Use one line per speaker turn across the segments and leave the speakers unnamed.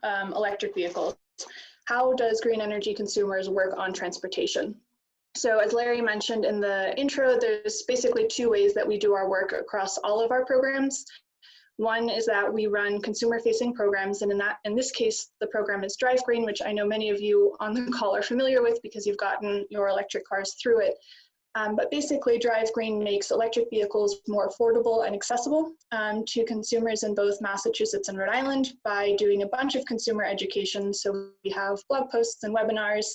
electric vehicles, how does green energy consumers work on transportation? So as Larry mentioned in the intro, there's basically two ways that we do our work across all of our programs. One is that we run consumer-facing programs, and in this case, the program is Drive Green, which I know many of you on the call are familiar with because you've gotten your electric cars through it. But basically, Drive Green makes electric vehicles more affordable and accessible to consumers in both Massachusetts and Rhode Island by doing a bunch of consumer education. So we have blog posts and webinars,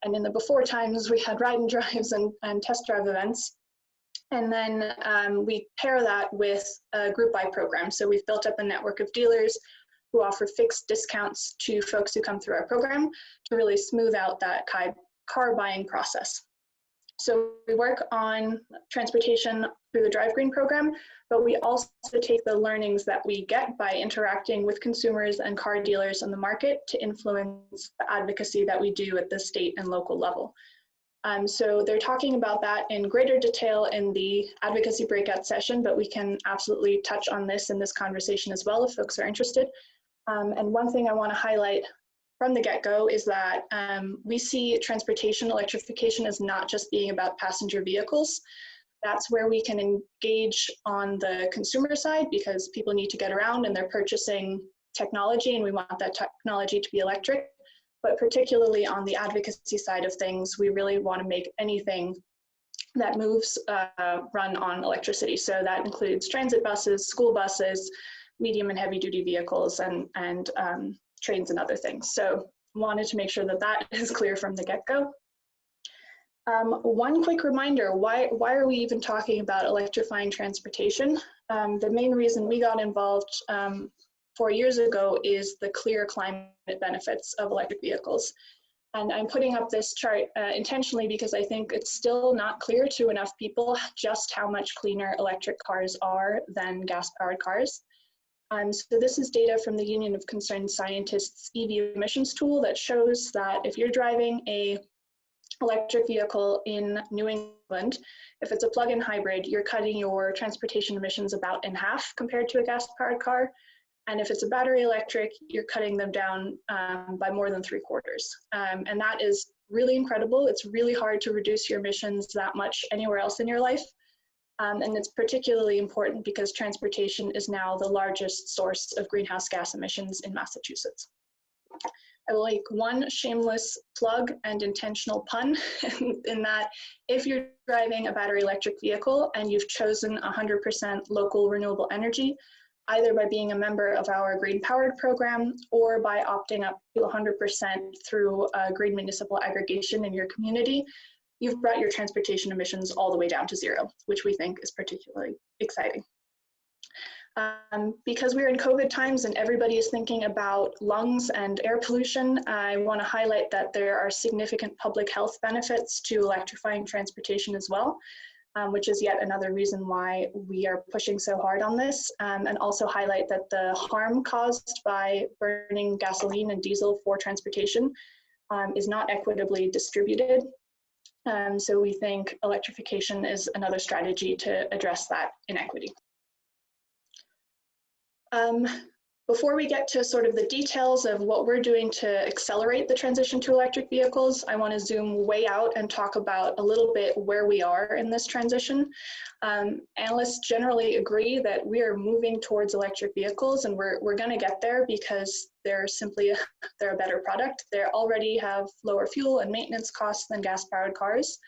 and in the before times, we had ride and drives and test drive events. And then we pair that with a group buy program. So we've built up a network of dealers who offer fixed discounts to folks who come through our program to really smooth out that car buying process. So we work on transportation through the Drive Green program, but we also take the learnings that we get by interacting with consumers and car dealers in the market to influence the advocacy that we do at the state and local level. So they're talking about that in greater detail in the advocacy breakout session, but we can absolutely touch on this in this conversation as well if folks are interested. And one thing I want to highlight from the get-go is that we see transportation electrification as not just being about passenger vehicles. That's where we can engage on the consumer side because people need to get around and they're purchasing technology and we want that technology to be electric. But particularly on the advocacy side of things, we really want to make anything that moves run on electricity. So that includes transit buses, school buses, medium and heavy duty vehicles, and trains and other things. So wanted to make sure that that is clear from the get-go. One quick reminder, why are we even talking about electrifying transportation? The main reason we got involved 4 years ago is the clear climate benefits of electric vehicles. And I'm putting up this chart intentionally because I think it's still not clear to enough people just how much cleaner electric cars are than gas-powered cars. So this is data from the Union of Concerned Scientists EV emissions tool that shows that if you're driving a electric vehicle in New England, if it's a plug-in hybrid, you're cutting your transportation emissions about in half compared to a gas-powered car. And if it's a battery electric, you're cutting them down by more than 3/4. And that is really incredible. It's really hard to reduce your emissions that much anywhere else in your life. And it's particularly important because transportation is now the largest source of greenhouse gas emissions in Massachusetts. I will make one shameless plug and intentional pun in that if you're driving a battery electric vehicle and you've chosen 100% local renewable energy, either by being a member of our Green Powered program or by opting up to 100% through a green municipal aggregation in your community, you've brought your transportation emissions all the way down to zero, which we think is particularly exciting. Because we're in COVID times and everybody is thinking about lungs and air pollution, I want to highlight that there are significant public health benefits to electrifying transportation as well, which is yet another reason why we are pushing so hard on this, and also highlight that the harm caused by burning gasoline and diesel for transportation is not equitably distributed. So we think electrification is another strategy to address that inequity. Before we get to sort of the details of what we're doing to accelerate the transition to electric vehicles, I want to zoom way out and talk about a little bit where we are in this transition. Analysts generally agree that we are moving towards electric vehicles, and we're going to get there because they're a better product. They already have lower fuel and maintenance costs than gas-powered cars.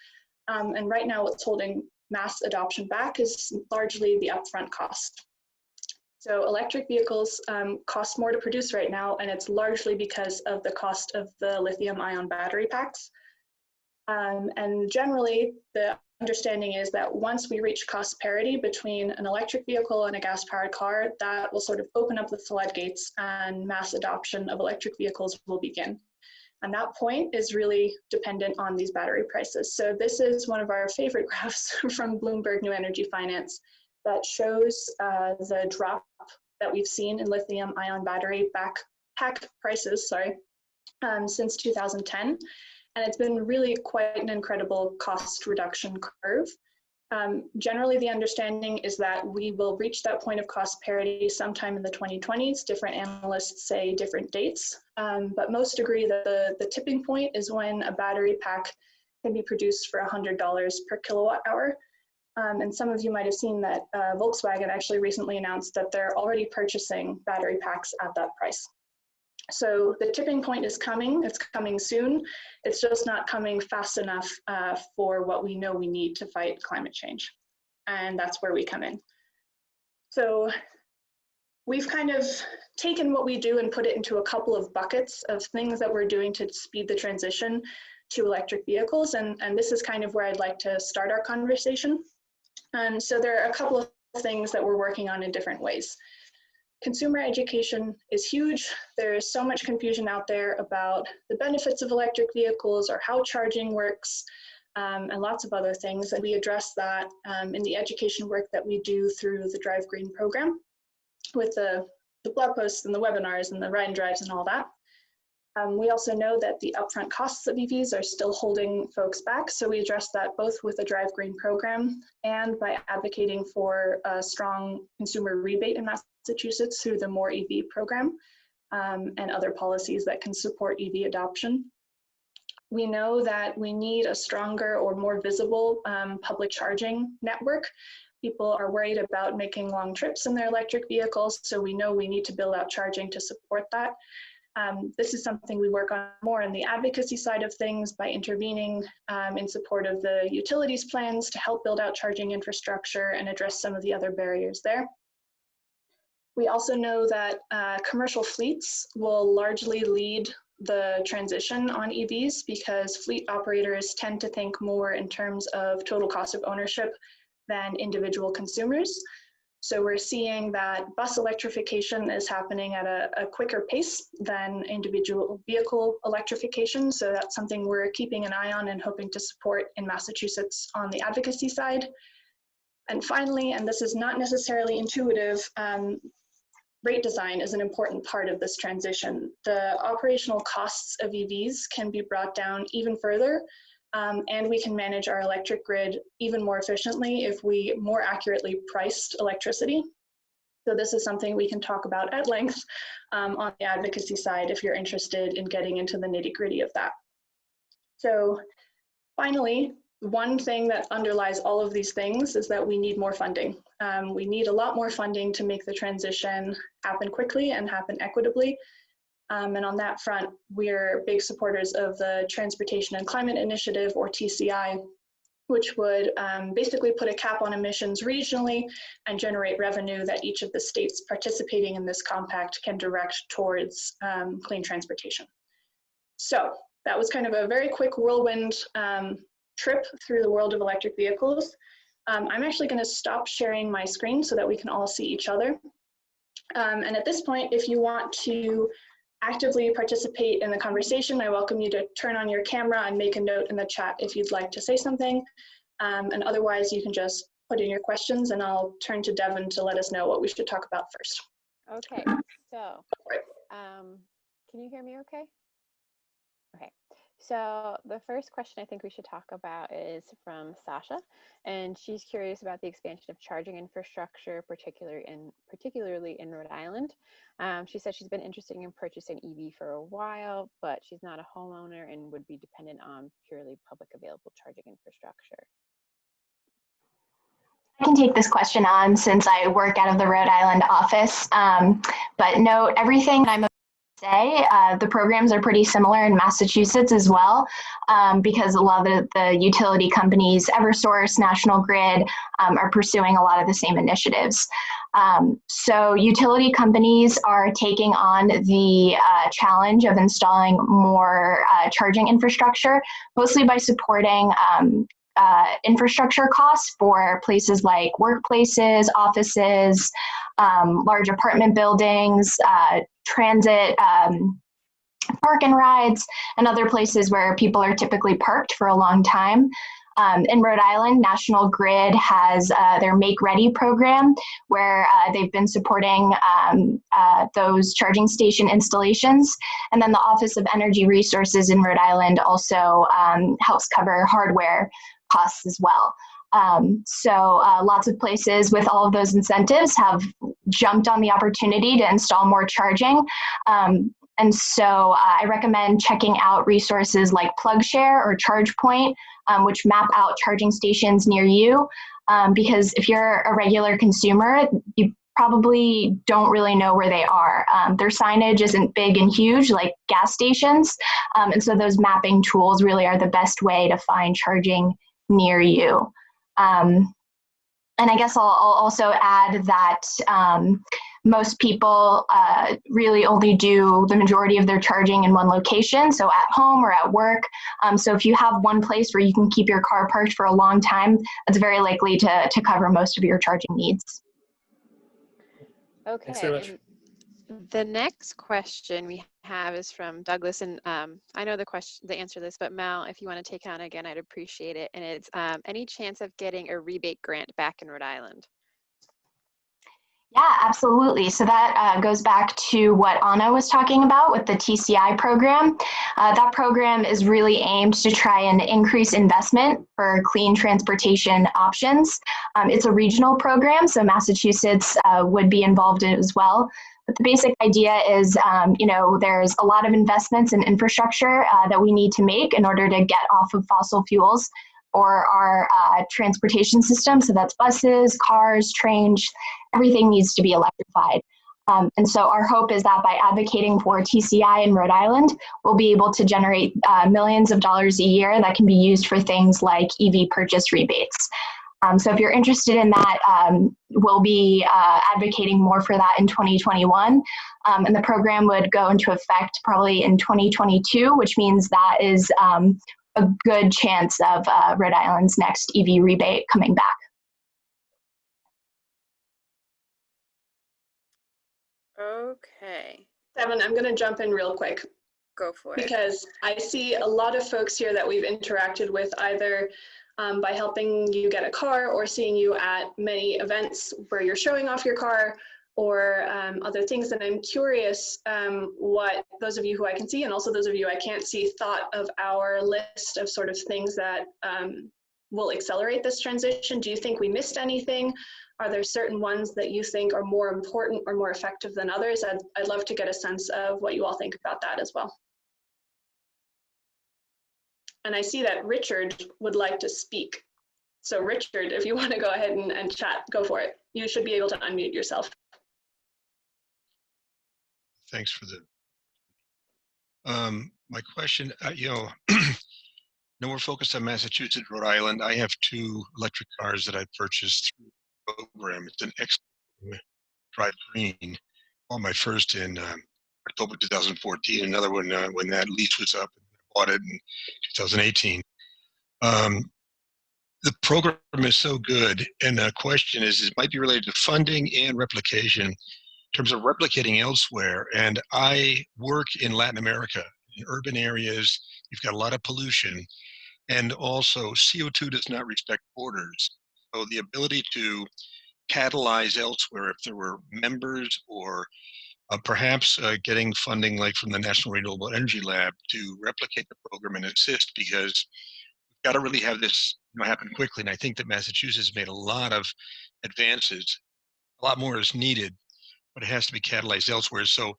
And right now what's holding mass adoption back is largely the upfront cost. So electric vehicles cost more to produce right now, and it's largely because of the cost of the lithium-ion battery packs. And generally, the understanding is that once we reach cost parity between an electric vehicle and a gas-powered car, that will sort of open up the floodgates and mass adoption of electric vehicles will begin. And that point is really dependent on these battery prices. So this is one of our favorite graphs from Bloomberg New Energy Finance that shows the drop that we've seen in lithium-ion battery pack prices, since 2010. And it's been really quite an incredible cost reduction curve. Generally, the understanding is that we will reach that point of cost parity sometime in the 2020s. Different analysts say different dates, but most agree that the tipping point is when a battery pack can be produced for $100 per kilowatt hour. And some of you might have seen that Volkswagen actually recently announced that they're already purchasing battery packs at that price. So the tipping point is coming, it's coming soon. It's just not coming fast enough for what we know we need to fight climate change. And that's where we come in. So we've kind of taken what we do and put it into a couple of buckets of things that we're doing to speed the transition to electric vehicles. And this is kind of where I'd like to start our conversation. And so there are a couple of things that we're working on in different ways. Consumer education is huge. There is so much confusion out there about the benefits of electric vehicles or how charging works, and lots of other things. And we address that in the education work that we do through the Drive Green program with the blog posts and the webinars and the ride and drives and all that. We also know that the upfront costs of EVs are still holding folks back, so we address that both with the Drive Green program and by advocating for a strong consumer rebate in Massachusetts through the More EV program and other policies that can support EV adoption. We know that we need a stronger or more visible public charging network. People are worried about making long trips in their electric vehicles, so we know we need to build out charging to support that. This is something we work on more on the advocacy side of things by intervening in support of the utilities plans to help build out charging infrastructure and address some of the other barriers there. We also know that commercial fleets will largely lead the transition on EVs because fleet operators tend to think more in terms of total cost of ownership than individual consumers. So we're seeing that bus electrification is happening at a quicker pace than individual vehicle electrification. So that's something we're keeping an eye on and hoping to support in Massachusetts on the advocacy side. And finally, and this is not necessarily intuitive, rate design is an important part of this transition. The operational costs of EVs can be brought down even further. And we can manage our electric grid even more efficiently if we more accurately priced electricity. So this is something we can talk about at length on the advocacy side if you're interested in getting into the nitty-gritty of that. So finally, one thing that underlies all of these things is that we need more funding. We need a lot more funding to make the transition happen quickly and happen equitably. And on that front, we're big supporters of the Transportation and Climate Initiative, or TCI, which would basically put a cap on emissions regionally and generate revenue that each of the states participating in this compact can direct towards clean transportation. So that was kind of a very quick whirlwind trip through the world of electric vehicles. I'm actually going to stop sharing my screen so that we can all see each other. And at this point, if you want to actively participate in the conversation, I welcome you to turn on your camera and make a note in the chat if you'd like to say something. And otherwise, you can just put in your questions and I'll turn to Devin to let us know what we should talk about first.
Okay, so can you hear me okay? Okay, so the first question I think we should talk about is from Sasha, and she's curious about the expansion of charging infrastructure, particularly in Rhode Island. She said she's been interested in purchasing EV for a while, but she's not a homeowner and would be dependent on purely public available charging infrastructure.
I can take this question on since I work out of the Rhode Island office, but note everything I'm say, the programs are pretty similar in Massachusetts as well, because a lot of the utility companies, Eversource, National Grid, are pursuing a lot of the same initiatives. So utility companies are taking on the challenge of installing more charging infrastructure, mostly by supporting infrastructure costs for places like workplaces, offices, large apartment buildings, transit, park and rides, and other places where people are typically parked for a long time. In Rhode Island, National Grid has their Make Ready program, where they've been supporting those charging station installations. And then the Office of Energy Resources in Rhode Island also helps cover hardware costs as well. So lots of places with all of those incentives have jumped on the opportunity to install more charging. And so I recommend checking out resources like PlugShare or ChargePoint, which map out charging stations near you. Because if you're a regular consumer, you probably don't really know where they are. Their signage isn't big and huge like gas stations. And so those mapping tools really are the best way to find charging near you. And I guess I'll also add that most people really only do the majority of their charging in one location, so at home or at work. So if you have one place where you can keep your car parked for a long time, that's very likely to cover most of your charging needs.
Okay.
Thanks very much.
The next question we have is from Douglas, and I know the answer to this, but Mel, if you want to take on again, I'd appreciate it. And it's any chance of getting a rebate grant back in Rhode Island?
Yeah, absolutely. So that goes back to what Anna was talking about with the TCI program. That program is really aimed to try and increase investment for clean transportation options. It's a regional program, so Massachusetts would be involved in it as well. But the basic idea is, there's a lot of investments in infrastructure that we need to make in order to get off of fossil fuels or our transportation system. So that's buses, cars, trains, everything needs to be electrified. And so our hope is that by advocating for TCI in Rhode Island, we'll be able to generate millions of dollars a year that can be used for things like EV purchase rebates. So if you're interested in that, we'll be advocating more for that in 2021. And the program would go into effect probably in 2022, which means that is a good chance of Rhode Island's next EV rebate coming back.
Okay.
Devin, I'm going to jump in real quick.
Go for it.
Because I see a lot of folks here that we've interacted with either by helping you get a car or seeing you at many events where you're showing off your car or other things. And I'm curious what those of you who I can see and also those of you I can't see thought of our list of sort of things that will accelerate this transition. Do you think we missed anything? Are there certain ones that you think are more important or more effective than others? I'd love to get a sense of what you all think about that as well. And I see that Richard would like to speak. So Richard, if you want to go ahead and chat, go for it. You should be able to unmute yourself.
Thanks for the my question. No, we're focused on Massachusetts, Rhode Island. I have 2 electric cars that I purchased through the program. It's an excellent Drive Green. Bought my first in October 2014. Another one when that lease was up. I bought it in 2018. The program is so good, and the question is, it might be related to funding and replication. In terms of replicating elsewhere, and I work in Latin America, in urban areas, you've got a lot of pollution, and also CO2 does not respect borders. So the ability to catalyze elsewhere, if there were members or perhaps getting funding like from the National Renewable Energy Lab to replicate the program and assist, because we've got to really have this happen quickly. And I think that Massachusetts made a lot of advances. A lot more is needed, but it has to be catalyzed elsewhere. So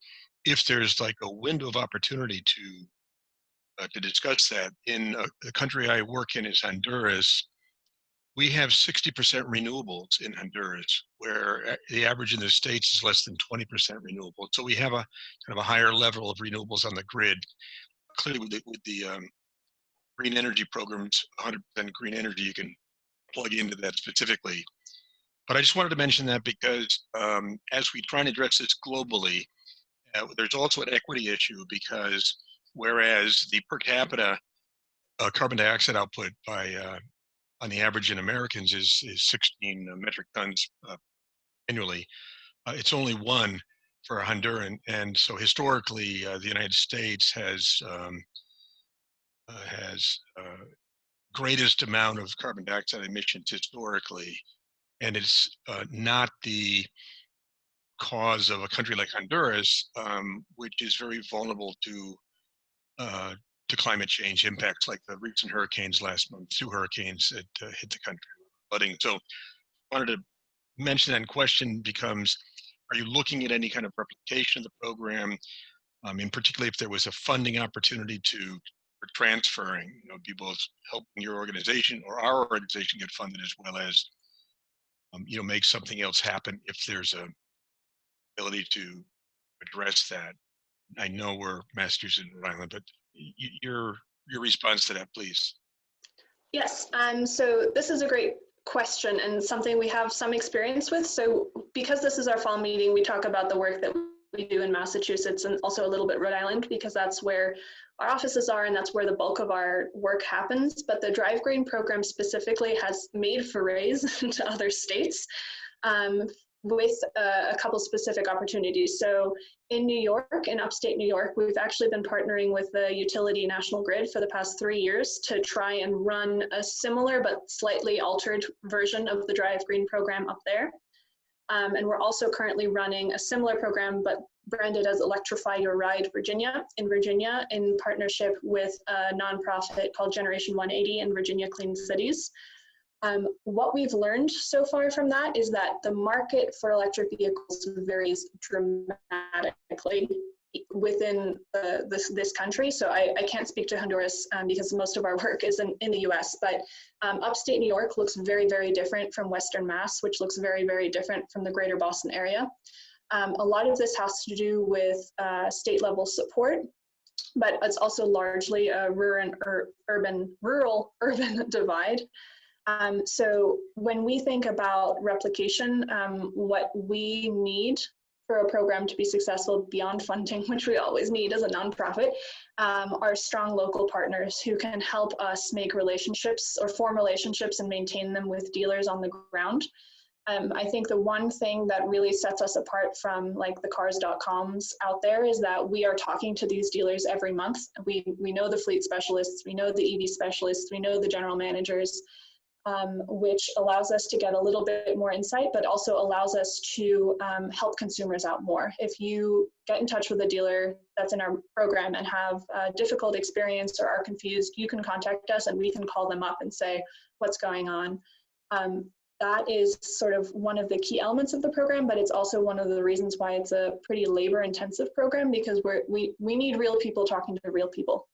if there's like a window of opportunity to discuss that, in the country I work in is Honduras, we have 60% renewables in Honduras, where the average in the States is less than 20% renewable. So we have a kind of a higher level of renewables on the grid. Clearly with the green energy programs, 100% green energy, you can plug into that specifically. But I just wanted to mention that because as we try and address this globally, there's also an equity issue, because whereas the per capita carbon dioxide output by on the average in Americans is 16 metric tons annually, it's only 1 for a Honduran. And so historically, the United States has greatest amount of carbon dioxide emissions historically. And it's not the cause of a country like Honduras, which is very vulnerable to to climate change impacts like the recent hurricanes last month, 2 hurricanes that hit the country, flooding. So I wanted to mention that, and question becomes, are you looking at any kind of replication of the program? In particularly if there was a funding opportunity for transferring, be both helping your organization or our organization get funded, as well as, make something else happen if there's a ability to address that. I know we're Massachusetts and Rhode Island, but your response to that, please.
Yes, so this is a great question and something we have some experience with. So because this is our fall meeting, we talk about the work that we do in Massachusetts and also a little bit Rhode Island, because that's where our offices are and that's where the bulk of our work happens. But the Drive Green program specifically has made forays into other states with a couple specific opportunities. So in New York, in upstate New York, we've actually been partnering with the utility National Grid for the past 3 years to try and run a similar but slightly altered version of the Drive Green program up there. And we're also currently running a similar program, but branded as Electrify Your Ride Virginia, in partnership with a nonprofit called Generation 180 in Virginia Clean Cities. What we've learned so far from that is that the market for electric vehicles varies dramatically within this country. So I can't speak to Honduras because most of our work is in the US, but upstate New York looks very, very different from Western Mass, which looks very, very different from the greater Boston area. A lot of this has to do with state level support, but it's also largely a rural-urban divide. So when we think about replication, what we need for a program to be successful beyond funding, which we always need as a nonprofit, are strong local partners who can help us make relationships or form relationships and maintain them with dealers on the ground. I think the one thing that really sets us apart from like the cars.coms out there is that we are talking to these dealers every month. We know the fleet specialists, we know the EV specialists, we know the general managers, which allows us to get a little bit more insight, but also allows us to help consumers out more. If you get in touch with a dealer that's in our program and have a difficult experience or are confused, you can contact us and we can call them up and say, what's going on? That is sort of one of the key elements of the program, but it's also one of the reasons why it's a pretty labor-intensive program, because we need real people talking to real people.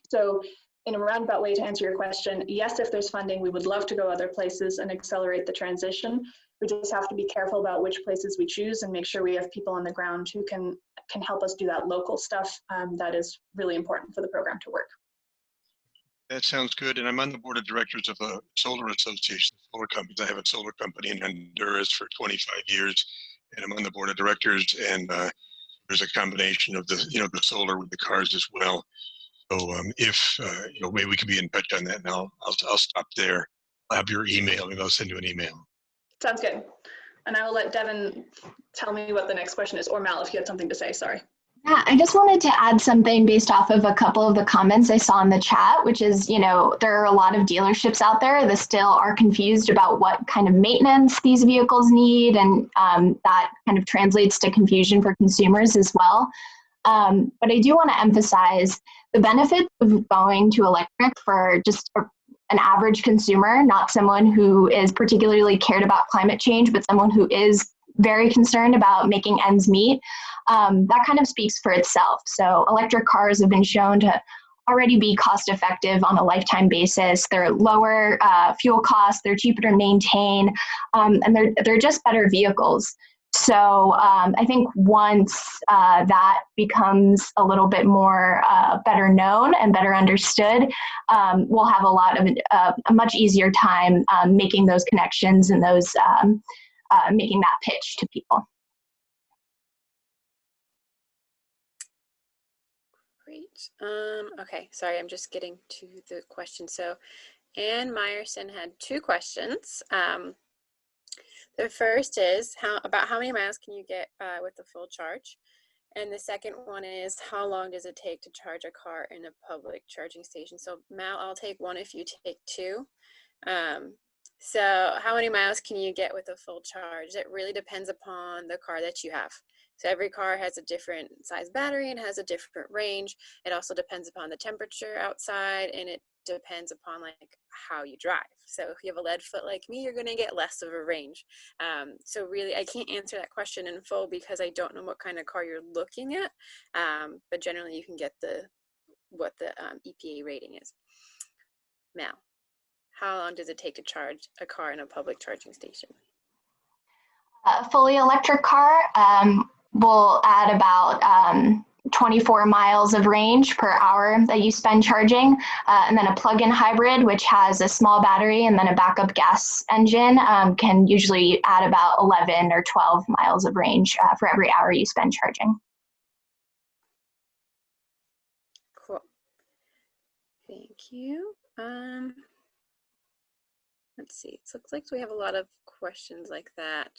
So in a roundabout way, to answer your question, yes, if there's funding, we would love to go other places and accelerate the transition. We just have to be careful about which places we choose and make sure we have people on the ground who can help us do that local stuff that is really important for the program to work.
That sounds good. And I'm on the board of directors of a solar association, solar companies. I have a solar company in Honduras for 25 years, and I'm on the board of directors. And there's a combination of the, the solar with the cars as well. So if maybe we can be in touch on that, and I'll stop there. I'll have your email. Maybe I'll send you an email.
Sounds good. And I will let Devin tell me what the next question is, or Mal, if you had something to say. Sorry.
Yeah, I just wanted to add something based off of a couple of the comments I saw in the chat, which is, there are a lot of dealerships out there that still are confused about what kind of maintenance these vehicles need, and that kind of translates to confusion for consumers as well. But I do want to emphasize the benefits of going to electric for just an average consumer, not someone who is particularly cared about climate change, but someone who is very concerned about making ends meet. That kind of speaks for itself. So electric cars have been shown to already be cost effective on a lifetime basis. They're lower fuel costs, they're cheaper to maintain, and they're just better vehicles. So I think once that becomes a little bit more better known and better understood, we'll have a much easier time making those connections and those making that pitch to people.
Great. Okay, sorry, I'm just getting to the question. So Ann Meyerson had 2 questions. The first is about how many miles can you get with a full charge? And the second one is, how long does it take to charge a car in a public charging station? So Mal, I'll take 1 if you take 2. So how many miles can you get with a full charge? It really depends upon the car that you have. So every car has a different size battery and has a different range. It also depends upon the temperature outside, and it depends upon like how you drive. So if you have a lead foot like me, you're going to get less of a range. So really, I can't answer that question in full because I don't know what kind of car you're looking at. But generally, you can get what the EPA rating is. Now, how long does it take to charge a car in a public charging station?
A fully electric car will add about 24 miles of range per hour that you spend charging. And then a plug-in hybrid, which has a small battery and then a backup gas engine, can usually add about 11 or 12 miles of range for every hour you spend charging.
Cool. Thank you. Let's see. It looks like we have a lot of questions like that.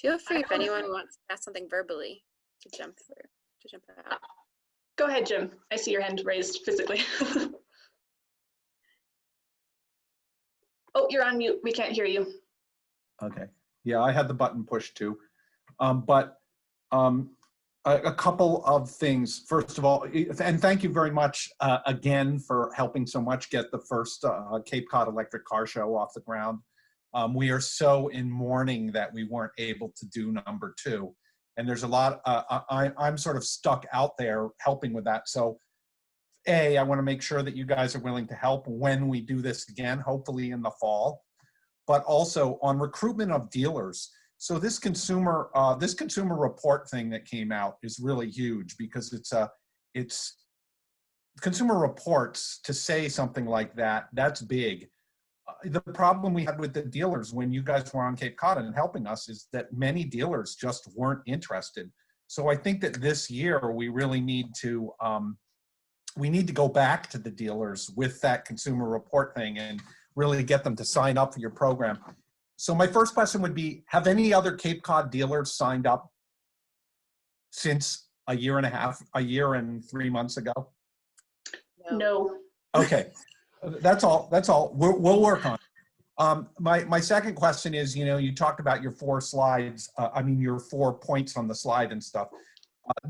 Feel free if anyone wants to ask something verbally to jump out.
Go ahead, Jim. I see your hand raised physically. Oh, you're on mute. We can't hear you.
Okay. Yeah, I had the button pushed too. A couple of things. First of all, and thank you very much again for helping so much get the first Cape Cod Electric Car Show off the ground. We are so in mourning that we weren't able to do number 2. And there's a lot, I'm sort of stuck out there helping with that. So I want to make sure that you guys are willing to help when we do this again, hopefully in the fall, but also on recruitment of dealers. So this consumer report thing that came out is really huge because it's consumer reports to say something like that, that's big. The problem we had with the dealers when you guys were on Cape Cod and helping us is that many dealers just weren't interested. So I think that this year we really need to go back to the dealers with that consumer report thing and really get them to sign up for your program. So my first question would be, have any other Cape Cod dealers signed up since a year and 3 months ago?
No.
Okay, that's all. We'll work on it. My second question is, you talked about your 4 slides, your 4 points on the slide and stuff.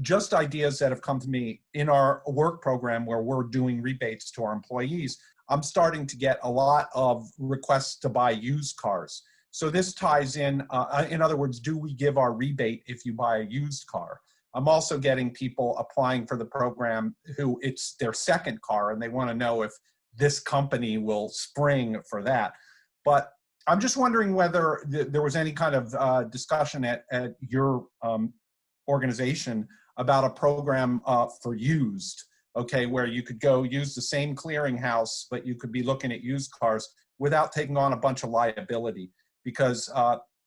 Just ideas that have come to me in our work program where we're doing rebates to our employees. I'm starting to get a lot of requests to buy used cars. So this ties in other words, do we give our rebate if you buy a used car? I'm also getting people applying for the program who it's their second car and they want to know if this company will spring for that. But I'm just wondering whether there was any kind of discussion at your organization about a program for used, okay, where you could go use the same clearinghouse, but you could be looking at used cars without taking on a bunch of liability. Because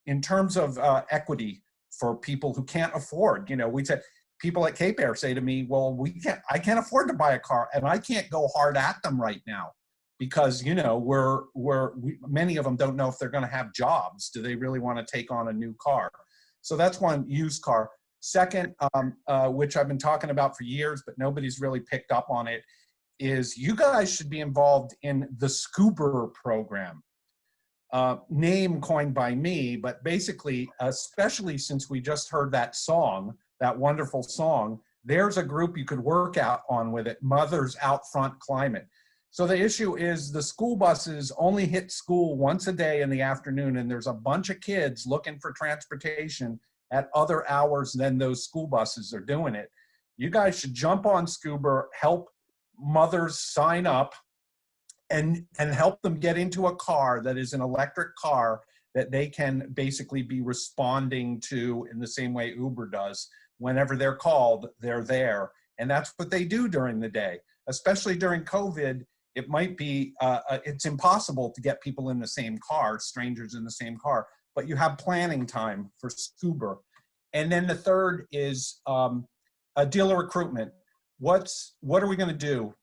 in terms of equity for people who can't afford, we said, people at Cape Air say to me, well, I can't afford to buy a car and I can't go hard at them right now because, many of them don't know if they're going to have jobs. Do they really want to take on a new car? So that's one, used car. Second, which I've been talking about for years, but nobody's really picked up on it, is you guys should be involved in the Scuba program. Name coined by me, but basically, especially since we just heard that song, that wonderful song, there's a group you could work out on with it, Mothers Out Front Climate. So the issue is the school buses only hit school once a day in the afternoon, and there's a bunch of kids looking for transportation at other hours than those school buses are doing it. You guys should jump on Scuba, help mothers sign up, and help them get into a car that is an electric car that they can basically be responding to in the same way Uber does. Whenever they're called, they're there. And that's what they do during the day. Especially during COVID, it might be, it's impossible to get people in the same car, strangers in the same car, but you have planning time for Scuba. And then the third is a dealer recruitment. What are we gonna do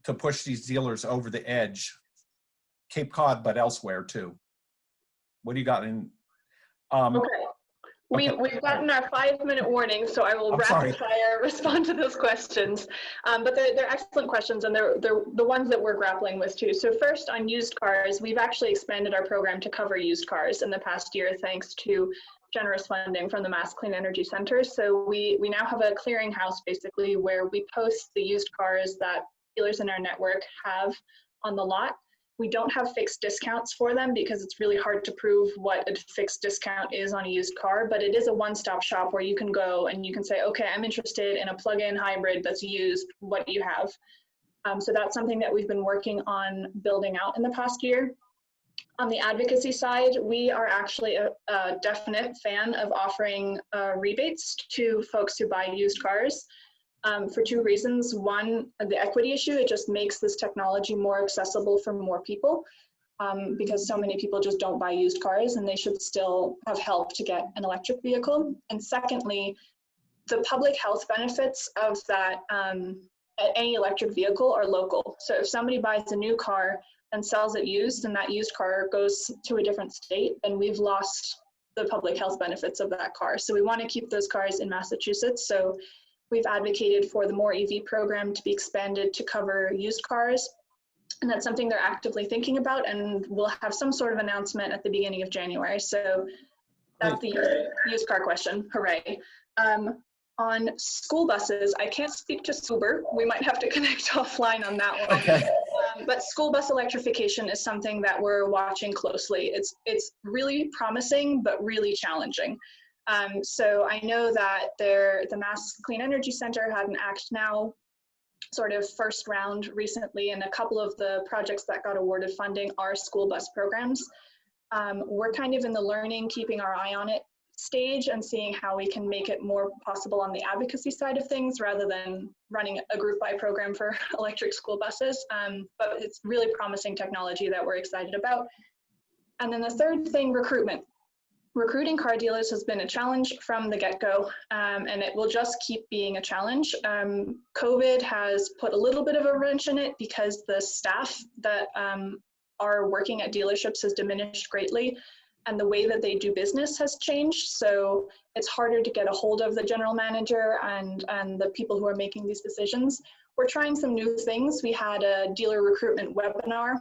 to push these dealers over the edge, Cape Cod, but elsewhere too? What do you got in?
Okay. We've gotten our 5-minute warning, so I will rapid fire respond to those questions. But they're excellent questions, and they're the ones that we're grappling with too. So first, on used cars, we've actually expanded our program to cover used cars in the past year, thanks to generous funding from the Mass Clean Energy Centers. So we now have a clearinghouse basically where we post the used cars that dealers in our network have on the lot. We don't have fixed discounts for them because it's really hard to prove what a fixed discount is on a used car, but it is a one-stop shop where you can go and you can say, okay, I'm interested in a plug-in hybrid that's used, what do you have? So that's something that we've been working on building out in the past year. On the advocacy side, we are actually a definite fan of offering rebates to folks who buy used cars. For two reasons. One, the equity issue, it just makes this technology more accessible for more people because so many people just don't buy used cars and they should still have help to get an electric vehicle. And secondly, the public health benefits of that any electric vehicle are local. So if somebody buys a new car and sells it used and that used car goes to a different state, then we've lost the public health benefits of that car. So we want to keep those cars in Massachusetts. So we've advocated for the More EV program to be expanded to cover used cars. And that's something they're actively thinking about, and we'll have some sort of announcement at the beginning of January. So that's the used car question, hooray. On school buses, I can't speak to Suber. We might have to connect offline on that one.
Okay.
But school bus electrification is something that we're watching closely. It's really promising, but really challenging. So I know that the Mass Clean Energy Center had an Act Now sort of first round recently, and a couple of the projects that got awarded funding are school bus programs. We're kind of in the learning, keeping our eye on it stage and seeing how we can make it more possible on the advocacy side of things rather than running a group buy program for electric school buses. But it's really promising technology that we're excited about. And then the third thing, recruitment. Recruiting car dealers has been a challenge from the get-go, and it will just keep being a challenge. COVID has put a little bit of a wrench in it because the staff that are working at dealerships has diminished greatly, and the way that they do business has changed. So it's harder to get a hold of the general manager and the people who are making these decisions. We're trying some new things. We had a dealer recruitment webinar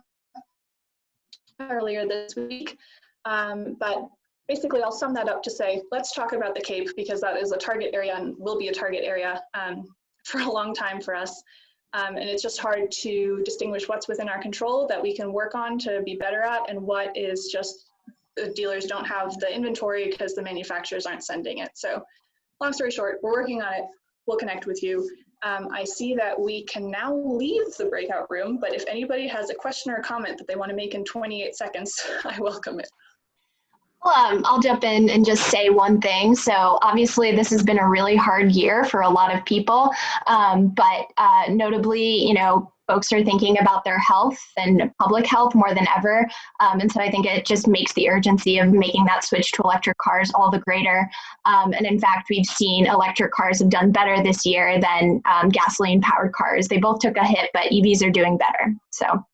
earlier this week, but basically, I'll sum that up to say, let's talk about the Cape because that is a target area and will be a target area for a long time for us. And it's just hard to distinguish what's within our control that we can work on to be better at and what is just the dealers don't have the inventory because the manufacturers aren't sending it. So long story short, we're working on it. We'll connect with you. I see that we can now leave the breakout room, but if anybody has a question or a comment that they want to make in 28 seconds, I welcome it.
I'll jump in and just say one thing. So obviously this has been a really hard year for a lot of people, but notably, you know, folks are thinking about their health and public health more than ever. And so I think it just makes the urgency of making that switch to electric cars all the greater. And in fact, we've seen electric cars have done better this year than gasoline powered cars. They both took a hit, but EVs are doing better. So.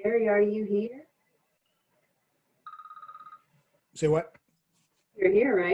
Larry, are you here?
Say what?
You're here, right?